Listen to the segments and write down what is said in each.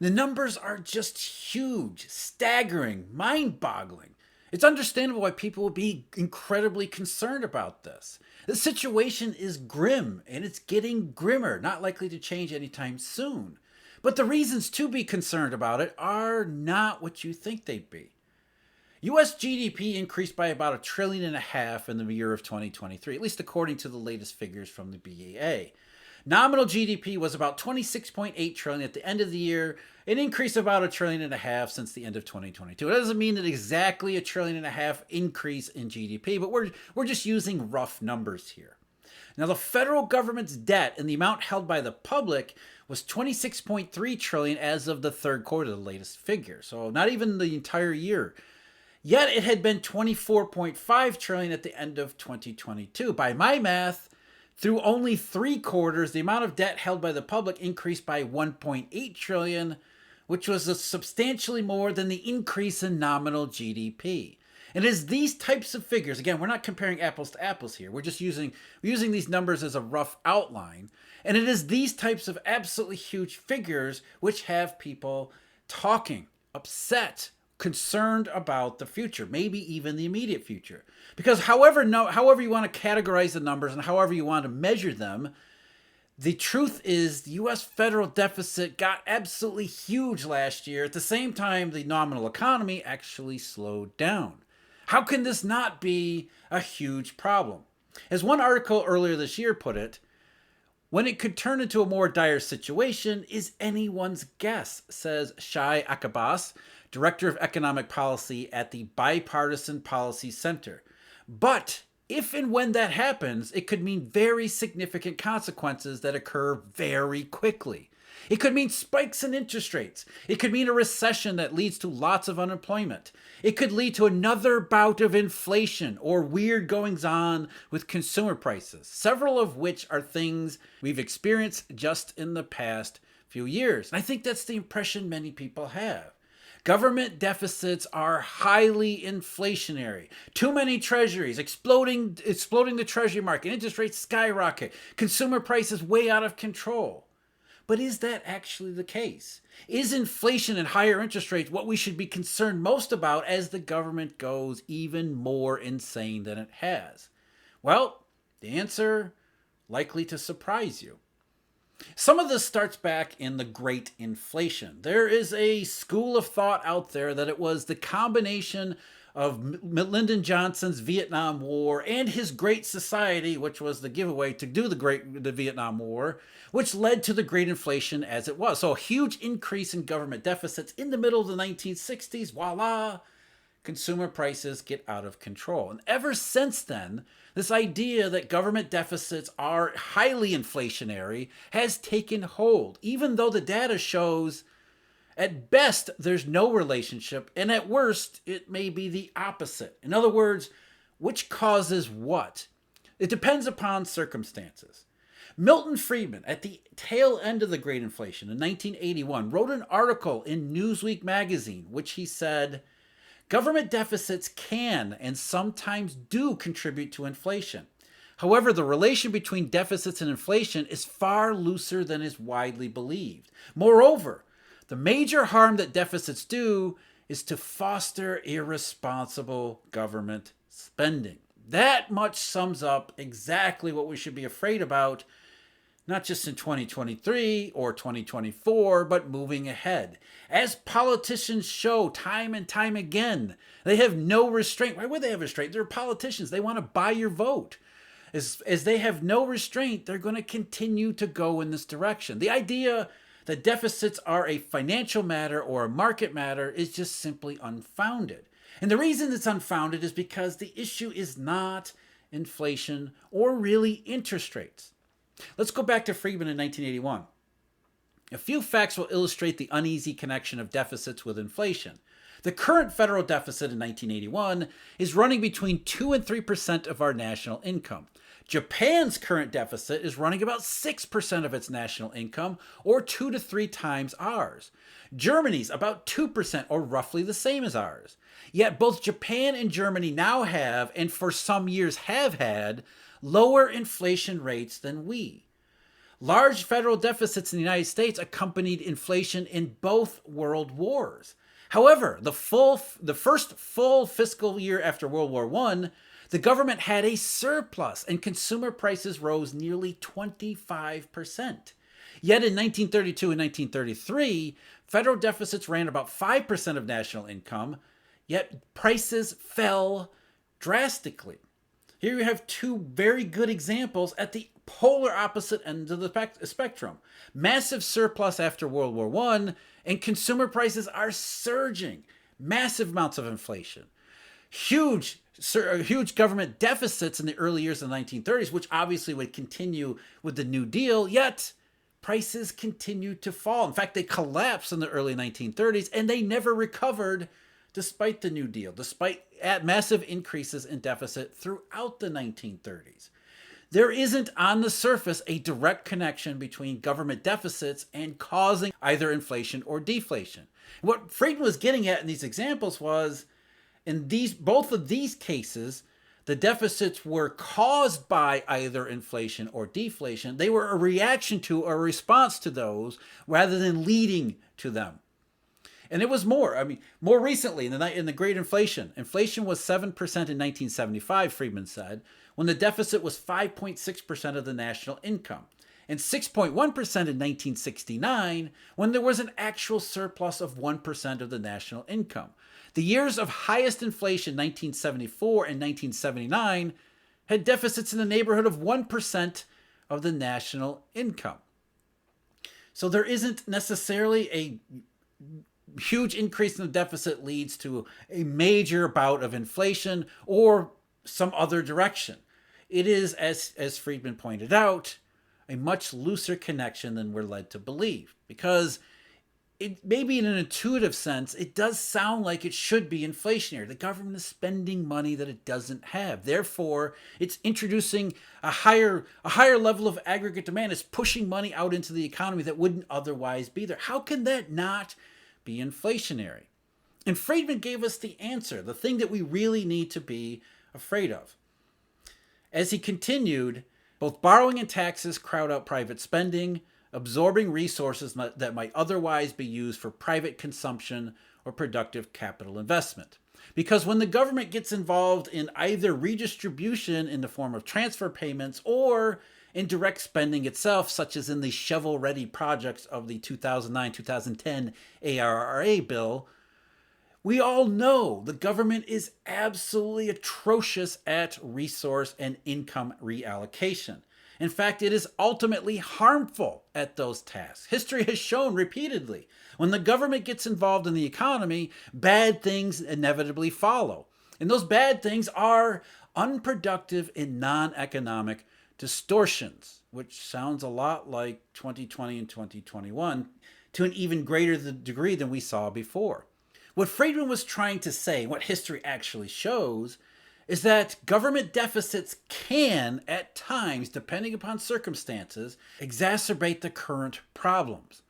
The numbers are just huge, staggering, mind boggling. It's understandable why people would be incredibly concerned about this. The situation is grim and it's getting grimmer, not likely to change anytime soon. But the reasons to be concerned about it are not what you think they'd be. US GDP increased by about $1.5 trillion in the year of 2023, at least according to the latest figures from the BEA. Nominal GDP was about 26.8 trillion at the end of the year, an increase of about $1.5 trillion since the end of 2022. It doesn't mean that exactly $1.5 trillion increase in GDP, but we're just using rough numbers here. Now, the federal government's debt and the amount held by the public was 26.3 trillion as of the third quarter, the latest figure. So not even the entire year. Yet it had been 24.5 trillion at the end of 2022. By my math, through only 3 quarters, the amount of debt held by the public increased by 1.8 trillion, which was substantially more than the increase in nominal GDP. And it is these types of figures, again, we're not comparing apples to apples here. We're just using these numbers as a rough outline. And it is these types of absolutely huge figures which have people talking, upset, concerned about the future, maybe even the immediate future. Because however you want to categorize the numbers and however you want to measure them, the truth is the US federal deficit got absolutely huge last year. At the same time, the nominal economy actually slowed down. How can this not be a huge problem? As one article earlier this year put it, when it could turn into a more dire situation is anyone's guess, says Shai Akabas, Director of Economic Policy at the Bipartisan Policy Center. But if and when that happens, it could mean very significant consequences that occur very quickly. It could mean spikes in interest rates. It could mean a recession that leads to lots of unemployment. It could lead to another bout of inflation or weird goings on with consumer prices, several of which are things we've experienced just in the past few years. And I think that's the impression many people have. Government deficits are highly inflationary. Too many treasuries, exploding the treasury market, interest rates skyrocket, consumer prices way out of control. But is that actually the case? Is inflation and higher interest rates what we should be concerned most about as the government goes even more insane than it has? Well, the answer likely to surprise you. Some of this starts back in the Great Inflation. There is a school of thought out there that it was the combination of Lyndon Johnson's Vietnam War and his Great Society, which was the giveaway to do the Vietnam War, which led to the Great Inflation as it was. So a huge increase in government deficits in the middle of the 1960s, voila, consumer prices get out of control. And ever since then, this idea that government deficits are highly inflationary has taken hold, even though the data shows at best there's no relationship, and at worst it may be the opposite. In other words, which causes what? It depends upon circumstances. Milton Friedman, at the tail end of the Great Inflation in 1981, wrote an article in Newsweek magazine, which he said, government deficits can and sometimes do contribute to inflation. However, the relation between deficits and inflation is far looser than is widely believed. Moreover, the major harm that deficits do is to foster irresponsible government spending. That much sums up exactly what we should be afraid about, not just in 2023 or 2024, but moving ahead. As politicians show time and time again, they have no restraint. Why would they have restraint? They're politicians. They want to buy your vote. As they have no restraint, they're going to continue to go in this direction. The idea that deficits are a financial matter or a market matter is just simply unfounded. And the reason it's unfounded is because the issue is not inflation or really interest rates. Let's go back to Friedman in 1981. A few facts will illustrate the uneasy connection of deficits with inflation. The current federal deficit in 1981 is running between 2 and 3% of our national income. Japan's current deficit is running about 6% of its national income, or 2 to 3 times ours. Germany's about 2%, or roughly the same as ours. Yet both Japan and Germany now have, and for some years have had, lower inflation rates than we. Large federal deficits in the United States accompanied inflation in both world wars. However, the first full fiscal year after World War I, the government had a surplus and consumer prices rose nearly 25%. Yet in 1932 and 1933, federal deficits ran about 5% of national income, yet prices fell drastically. Here you have two very good examples at the polar opposite ends of the spectrum. Massive surplus after World War I, and consumer prices are surging. Massive amounts of inflation. Huge government deficits in the early years of the 1930s, which obviously would continue with the New Deal, yet prices continued to fall. In fact, they collapsed in the early 1930s, and they never recovered despite the New Deal, despite massive increases in deficit throughout the 1930s. There isn't on the surface a direct connection between government deficits and causing either inflation or deflation. What Friedman was getting at in these examples was, in both of these cases, the deficits were caused by either inflation or deflation. They were a reaction to or a response to those rather than leading to them. And it was more. More recently, in the Great Inflation, inflation was 7% in 1975, Friedman said, when the deficit was 5.6% of the national income, and 6.1% in 1969, when there was an actual surplus of 1% of the national income. The years of highest inflation, 1974 and 1979, had deficits in the neighborhood of 1% of the national income. So there isn't necessarily a huge increase in the deficit leads to a major bout of inflation or some other direction. It is, as Friedman pointed out, a much looser connection than we're led to believe, because it maybe in an intuitive sense, it does sound like it should be inflationary. The government is spending money that it doesn't have. Therefore, it's introducing a higher level of aggregate demand. It's pushing money out into the economy that wouldn't otherwise be there. How can that not be inflationary? And Friedman gave us the answer, the thing that we really need to be afraid of. As he continued, both borrowing and taxes crowd out private spending, absorbing resources that might otherwise be used for private consumption or productive capital investment. Because when the government gets involved in either redistribution in the form of transfer payments or in direct spending itself, such as in the shovel-ready projects of the 2009-2010 ARRA bill, we all know the government is absolutely atrocious at resource and income reallocation. In fact, it is ultimately harmful at those tasks. History has shown repeatedly, when the government gets involved in the economy, bad things inevitably follow. And those bad things are unproductive and non-economic distortions, which sounds a lot like 2020 and 2021 to an even greater degree than we saw before. What Friedman was trying to say, what history actually shows, is that government deficits can, at times, depending upon circumstances, exacerbate the current problems.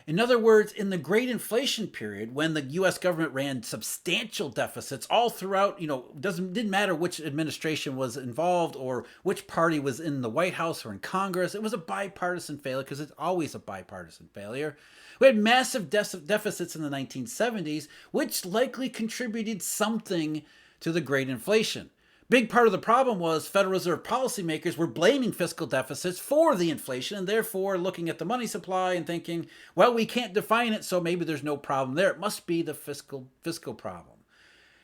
In other words, in the Great Inflation period, when the U.S. government ran substantial deficits all throughout, didn't matter which administration was involved or which party was in the White House or in Congress, it was a bipartisan failure, because it's always a bipartisan failure. We had massive deficits in the 1970s, which likely contributed something to the Great Inflation. Big part of the problem was Federal Reserve policymakers were blaming fiscal deficits for the inflation, and therefore looking at the money supply and thinking, well, we can't define it, so maybe there's no problem there. It must be the fiscal problem.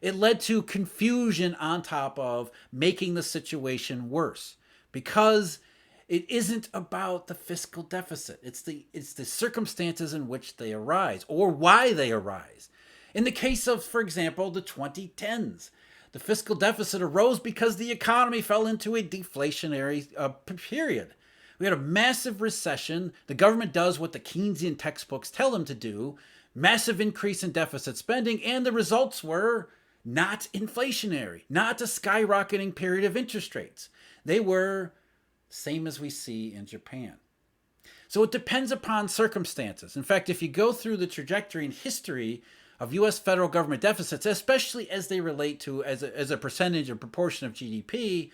It led to confusion on top of making the situation worse, because it isn't about the fiscal deficit. It's the circumstances in which they arise or why they arise. In the case of, for example, the 2010s, the fiscal deficit arose because the economy fell into a deflationary period. We had a massive recession. The government does what the Keynesian textbooks tell them to do. Massive increase in deficit spending, and the results were not inflationary, not a skyrocketing period of interest rates. They were same as we see in Japan. So it depends upon circumstances. In fact, if you go through the trajectory and history of U.S. federal government deficits, especially as they relate to as a percentage or proportion of GDP,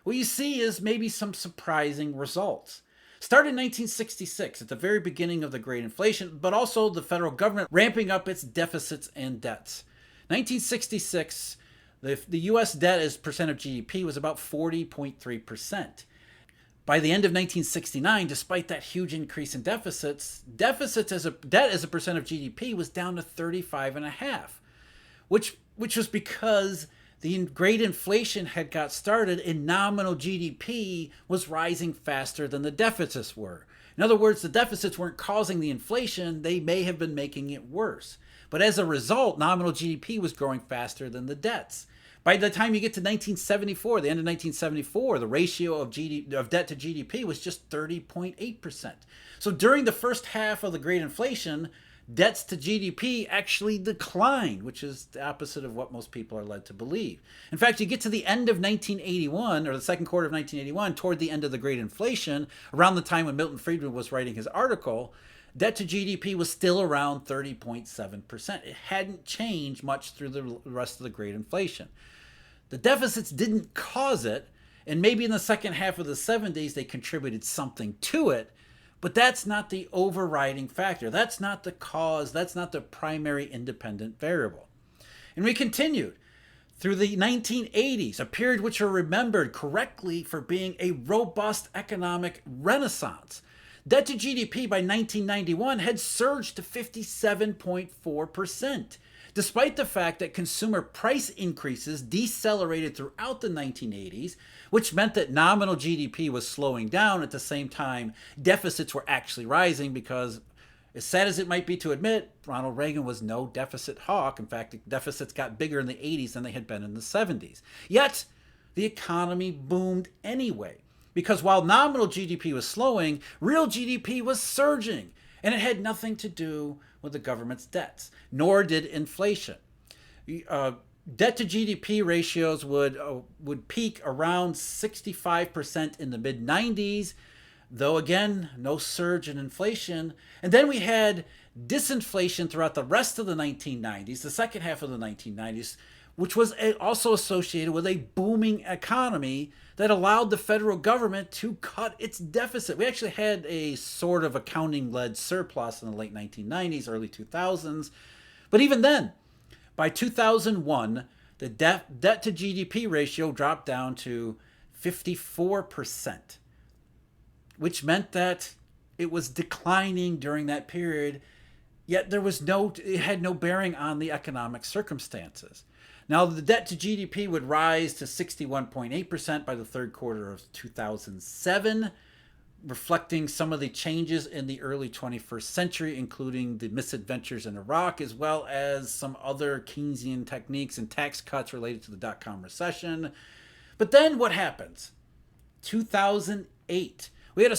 what you see is maybe some surprising results. started in 1966 at the very beginning of the Great Inflation, but also the federal government ramping up its deficits and debts. 1966, the U.S. debt as percent of GDP was about 40.3%. By the end of 1969, despite that huge increase in deficits as a debt as a percent of GDP was down to 35.5%, which was because the great inflation had got started and nominal GDP was rising faster than the deficits were. In other words, the deficits weren't causing the inflation, they may have been making it worse. But as a result, nominal GDP was growing faster than the debts. By the time you get to 1974, the end of 1974, the ratio of debt to GDP was just 30.8%. So during the first half of the Great Inflation, debts to GDP actually declined, which is the opposite of what most people are led to believe. In fact, you get to the end of 1981, or the second quarter of 1981, toward the end of the Great Inflation, around the time when Milton Friedman was writing his article, debt to GDP was still around 30.7%. It hadn't changed much through the rest of the Great Inflation. The deficits didn't cause it, and maybe in the second half of the 70s they contributed something to it, but that's not the overriding factor. That's not the cause. That's not the primary independent variable. And we continued through the 1980s, a period which are remembered correctly for being a robust economic renaissance. Debt to GDP by 1991 had surged to 57.4%. Despite the fact that consumer price increases decelerated throughout the 1980s, which meant that nominal GDP was slowing down at the same time deficits were actually rising because, as sad as it might be to admit, Ronald Reagan was no deficit hawk. In fact, deficits got bigger in the 80s than they had been in the 70s. Yet, the economy boomed anyway, because while nominal GDP was slowing, real GDP was surging, and it had nothing to do with the government's debts, nor did inflation. Debt to GDP ratios would peak around 65% in the mid-90s, though again, no surge in inflation. And then we had disinflation throughout the rest of the 1990s, the second half of the 1990s, which was also associated with a booming economy that allowed the federal government to cut its deficit. We actually had a sort of accounting-led surplus in the late 1990s, early 2000s. But even then, by 2001, the debt to GDP ratio dropped down to 54%, which meant that it was declining during that period, yet it had no bearing on the economic circumstances. Now, the debt to GDP would rise to 61.8% by the third quarter of 2007, reflecting some of the changes in the early 21st century, including the misadventures in Iraq, as well as some other Keynesian techniques and tax cuts related to the dot-com recession. But then what happens? 2008, we had a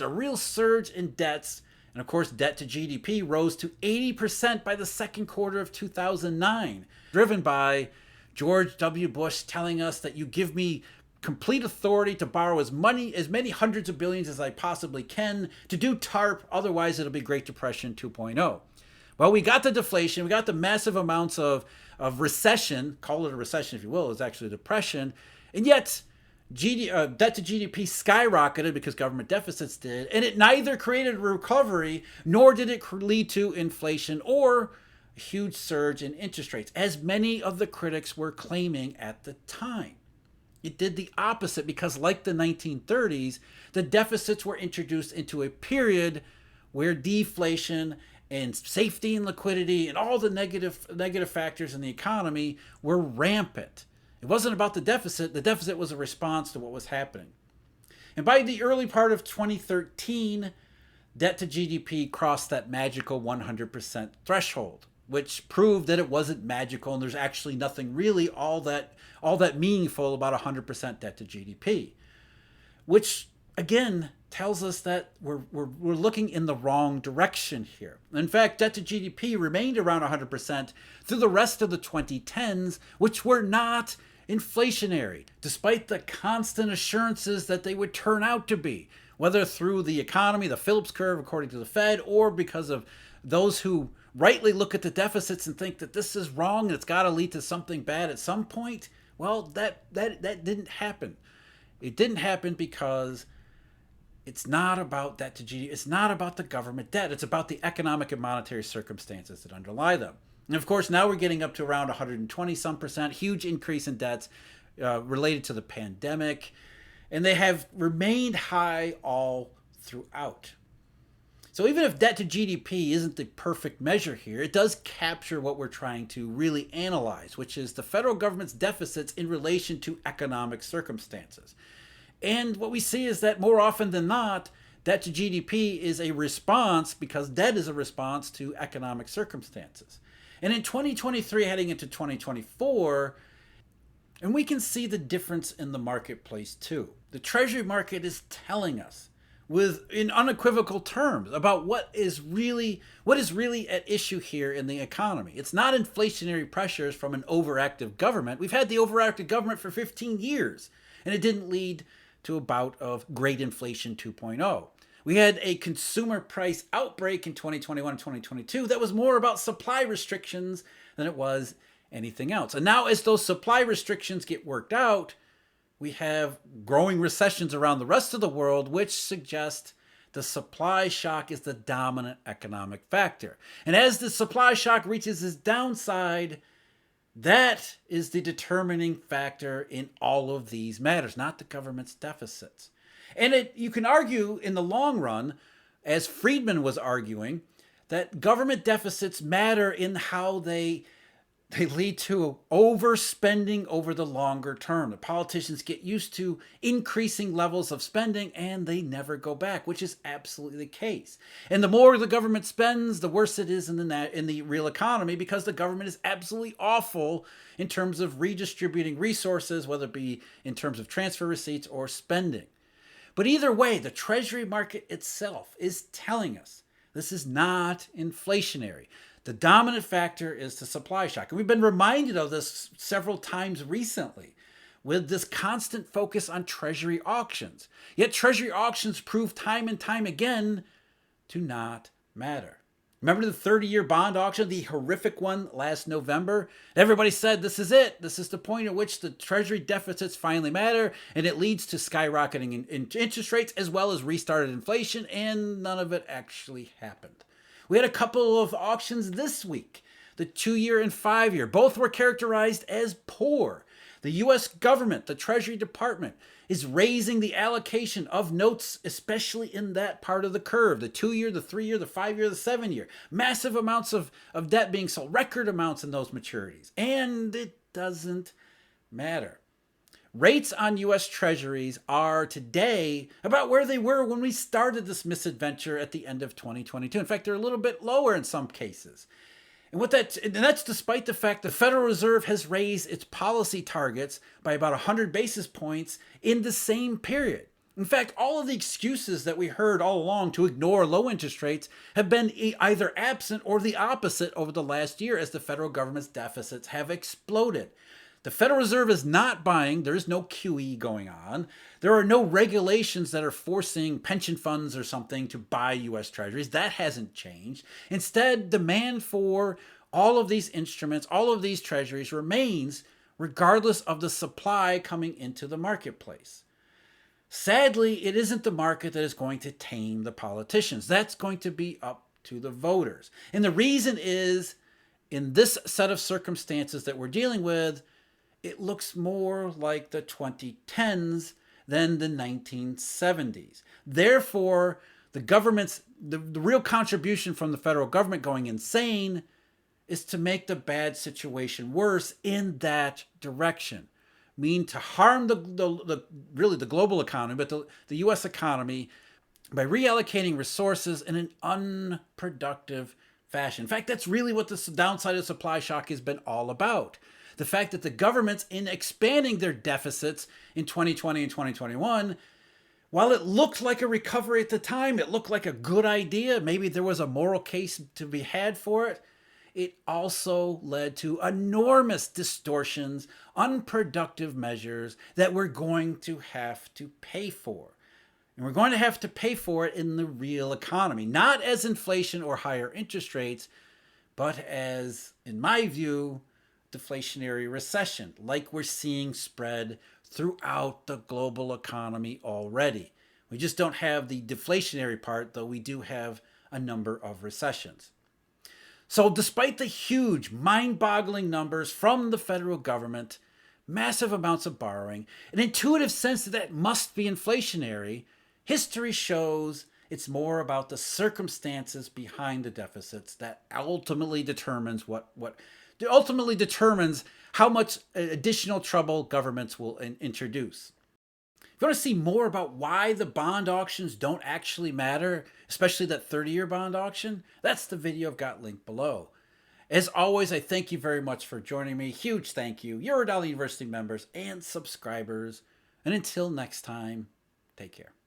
real surge in debts. And of course, debt to GDP rose to 80% by the second quarter of 2009, driven by George W. Bush telling us that you give me complete authority to borrow as many hundreds of billions as I possibly can to do TARP, otherwise it'll be Great Depression 2.0. Well, we got the deflation, we got the massive amounts of recession, call it a recession if you will, it's actually a depression, and yet debt to GDP skyrocketed because government deficits did, and it neither created a recovery nor did it lead to inflation or a huge surge in interest rates, as many of the critics were claiming at the time. It did the opposite because, like the 1930s, the deficits were introduced into a period where deflation and safety and liquidity and all the negative factors in the economy were rampant. It wasn't about the deficit. The deficit was a response to what was happening. And by the early part of 2013, debt to GDP crossed that magical 100% threshold, which proved that it wasn't magical and there's actually nothing really all that meaningful about 100% debt to GDP, which again tells us that we're looking in the wrong direction here. In fact, debt to GDP remained around 100% through the rest of the 2010s, which were not inflationary, despite the constant assurances that they would turn out to be, whether through the economy, the Phillips curve, according to the Fed, or because of those who rightly look at the deficits and think that this is wrong and it's got to lead to something bad at some point. Well, that didn't happen. It didn't happen because It's not about debt to GDP. It's not about the government debt. It's about the economic and monetary circumstances that underlie them. And of course, now we're getting up to around 120 some percent, huge increase in debts related to the pandemic. And they have remained high all throughout. So even if debt to GDP isn't the perfect measure here, it does capture what we're trying to really analyze, which is the federal government's deficits in relation to economic circumstances. And what we see is that more often than not, debt to GDP is a response, because debt is a response to economic circumstances. And in 2023, heading into 2024, and we can see the difference in the marketplace too. The Treasury market is telling us in unequivocal terms about what is really at issue here in the economy. It's not inflationary pressures from an overactive government. We've had the overactive government for 15 years, and it didn't lead to a bout of great inflation 2.0. We had a consumer price outbreak in 2021 and 2022 that was more about supply restrictions than it was anything else. And now as those supply restrictions get worked out, we have growing recessions around the rest of the world, which suggest the supply shock is the dominant economic factor. And as the supply shock reaches its downside, that is the determining factor in all of these matters, not the government's deficits. And you can argue in the long run, as Friedman was arguing, that government deficits matter in how they lead to overspending over the longer term. The politicians get used to increasing levels of spending and they never go back, which is absolutely the case. And the more the government spends, the worse it is in the real economy, because the government is absolutely awful in terms of redistributing resources, whether it be in terms of transfer receipts or spending. But either way, the Treasury market itself is telling us this is not inflationary. The dominant factor is the supply shock. And we've been reminded of this several times recently with this constant focus on Treasury auctions. Yet Treasury auctions prove time and time again to not matter. Remember the 30-year bond auction, the horrific one last November? Everybody said, this is it. This is the point at which the Treasury deficits finally matter, and it leads to skyrocketing in interest rates as well as restarted inflation, and none of it actually happened. We had a couple of auctions this week, the 2-year and 5-year. Both were characterized as poor. The U.S. government, the Treasury Department, is raising the allocation of notes, especially in that part of the curve, the 2-year, the 3-year, the 5-year, the 7-year. Massive amounts of debt being sold, record amounts in those maturities. And it doesn't matter. Rates on U.S. Treasuries are today about where they were when we started this misadventure at the end of 2022. In fact, they're a little bit lower in some cases. And that's despite the fact the Federal Reserve has raised its policy targets by about 100 basis points in the same period. In fact, all of the excuses that we heard all along to ignore low interest rates have been either absent or the opposite over the last year as the federal government's deficits have exploded. The Federal Reserve is not buying. There is no QE going on. There are no regulations that are forcing pension funds or something to buy U.S. Treasuries. That hasn't changed. Instead, demand for all of these instruments, all of these Treasuries remains regardless of the supply coming into the marketplace. Sadly, it isn't the market that is going to tame the politicians. That's going to be up to the voters. And the reason is, in this set of circumstances that we're dealing with, it looks more like the 2010s than the 1970s. Therefore, the real contribution from the federal government going insane is to make the bad situation worse in that direction. Mean to harm the global economy, but the U.S. economy by reallocating resources in an unproductive fashion. In fact, that's really what the downside of supply shock has been all about. The fact that the governments, in expanding their deficits in 2020 and 2021, while it looked like a recovery at the time, it looked like a good idea, maybe there was a moral case to be had for it, it also led to enormous distortions, unproductive measures that we're going to have to pay for. And we're going to have to pay for it in the real economy, not as inflation or higher interest rates, but as, in my view, deflationary recession, like we're seeing spread throughout the global economy already. We just don't have the deflationary part, though we do have a number of recessions. So, despite the huge, mind boggling numbers from the federal government, massive amounts of borrowing, an intuitive sense that must be inflationary, history shows it's more about the circumstances behind the deficits that ultimately determines how much additional trouble governments will introduce. If you want to see more about why the bond auctions don't actually matter, especially that 30-year bond auction, that's the video I've got linked below. As always, I thank you very much for joining me. Huge thank you, Eurodollar University members and subscribers. And until next time, take care.